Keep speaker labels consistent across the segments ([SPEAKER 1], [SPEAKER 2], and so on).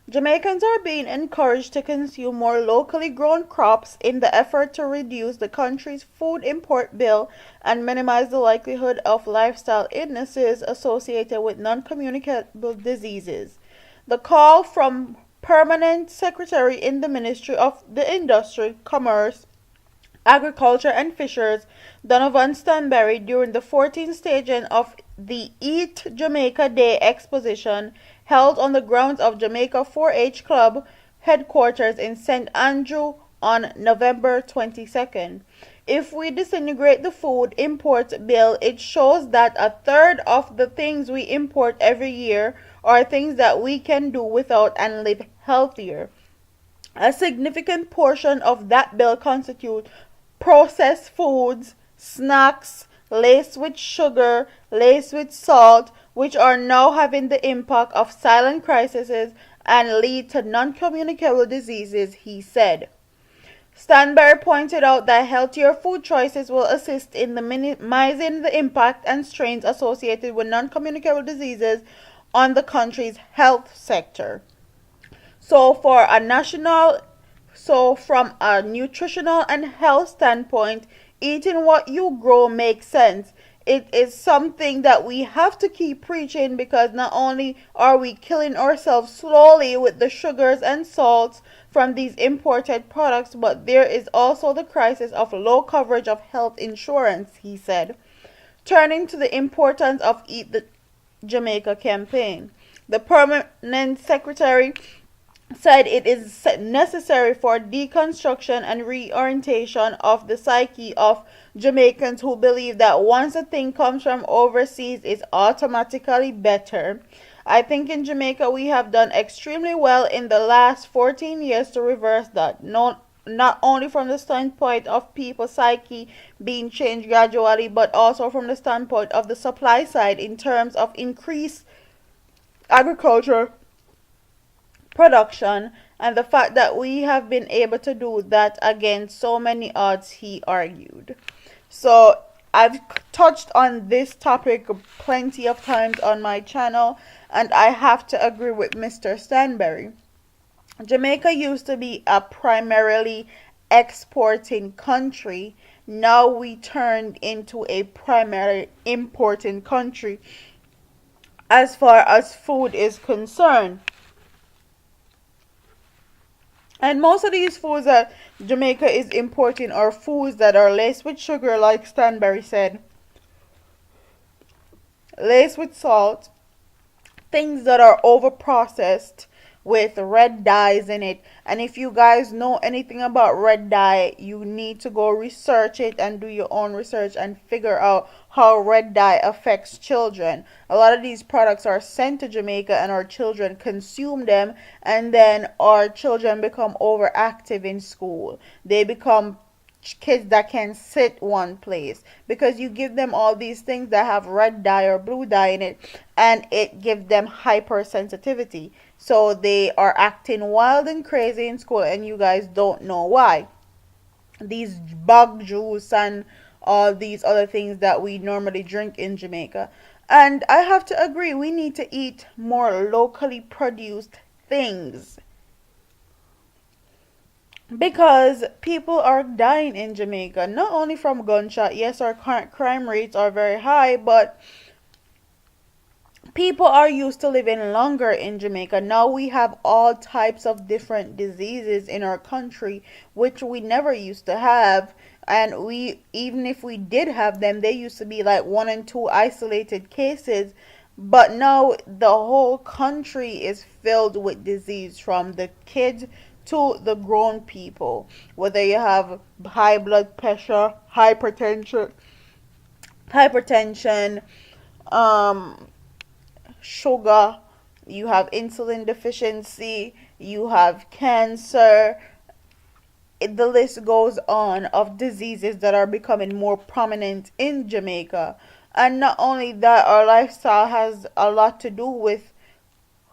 [SPEAKER 1] Jamaicans are being encouraged to consume more locally grown crops in the effort to reduce the country's food import bill and minimize the likelihood of lifestyle illnesses associated with non-communicable diseases. The call from Permanent Secretary in the Ministry of the Industry, Commerce, Agriculture and Fisheries, Donovan Stanberry, during the 14th staging of the Eat Jamaica Day exposition held on the grounds of Jamaica 4-H Club headquarters in St. Andrew on November 22nd. If we disintegrate the food import bill, it shows that a third of the things we import every year are things that we can do without and live healthier. A significant portion of that bill constitutes processed foods, snacks, laced with sugar, laced with salt, which are now having the impact of silent crises and lead to non-communicable diseases, he said. Stanberry pointed out that healthier food choices will assist in minimizing the impact and strains associated with non-communicable diseases on the country's health sector. So for a national so from a nutritional and health standpoint, eating what you grow makes sense. It is something that we have to keep preaching because not only are we killing ourselves slowly with the sugars and salts from these imported products, but there is also the crisis of low coverage of health insurance, he said. Turning to the importance of Eat the Jamaica campaign, the permanent secretary said it is necessary for deconstruction and reorientation of the psyche of Jamaicans who believe that once a thing comes from overseas it's automatically better. I think in Jamaica we have done extremely well in the last 14 years to reverse that. Not only from the standpoint of people's psyche being changed gradually, but also from the standpoint of the supply side in terms of increased agriculture production and the fact that we have been able to do that against so many odds, he argued. So I've touched on this topic plenty of times on my channel, and I have to agree with Mr. Stanberry. Jamaica used to be a primarily exporting country. Now we turned into a primary importing country as far as food is concerned. And most of these foods that Jamaica is importing are foods that are laced with sugar, like Stanberry said, laced with salt, things that are over processed with red dyes in it. And if you guys know anything about red dye, you need to go research it and do your own research and figure out how red dye affects children. A lot of these products are sent to Jamaica and our children consume them, and then our children become overactive in school. They become kids that can sit one place because you give them all these things that have red dye or blue dye in it, and it gives them hypersensitivity, so they are acting wild and crazy in school and you guys don't know why. These bug juice and all these other things that we normally drink in Jamaica. And I have to agree, we need to eat more locally produced things because people are dying in Jamaica, not only from gunshot. Yes, our current crime rates are very high, but people are used to living longer in Jamaica. Now we have all types of different diseases in our country, which we never used to have. And we, even if we did have them, they used to be like 1 and 2 isolated cases. But now the whole country is filled with disease, from the kids to the grown people. Whether you have high blood pressure, hypertension, sugar, you have insulin deficiency, you have cancer. The list goes on of diseases that are becoming more prominent in Jamaica. And not only that, our lifestyle has a lot to do with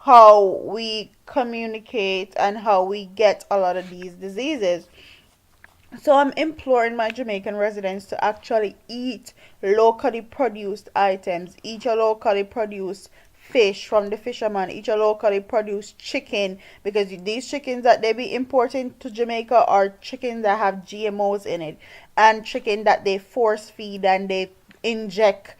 [SPEAKER 1] how we communicate and how we get a lot of these diseases. So I'm imploring my Jamaican residents to actually eat locally produced items, eat your locally produced fish from the fisherman, eat your locally produced chicken, because these chickens that they be importing to Jamaica are chickens that have GMOs in it, and chicken that they force feed and they inject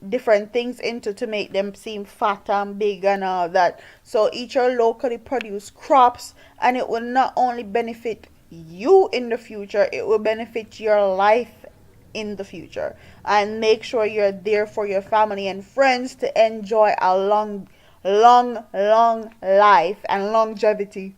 [SPEAKER 1] different things into to make them seem fat and big and all that. So eat your locally produced crops, and it will not only benefit you in the future, it will benefit your life in the future. And make sure you're there for your family and friends to enjoy a long life and longevity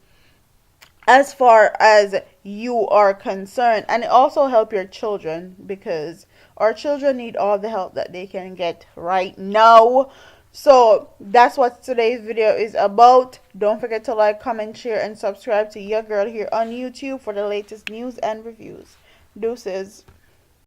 [SPEAKER 1] as far as you are concerned. And it also help your children, because our children need all the help that they can get right now. So that's what today's video is about. Don't forget to like, comment, share, and subscribe to your girl here on YouTube for the latest news and reviews. Deuces.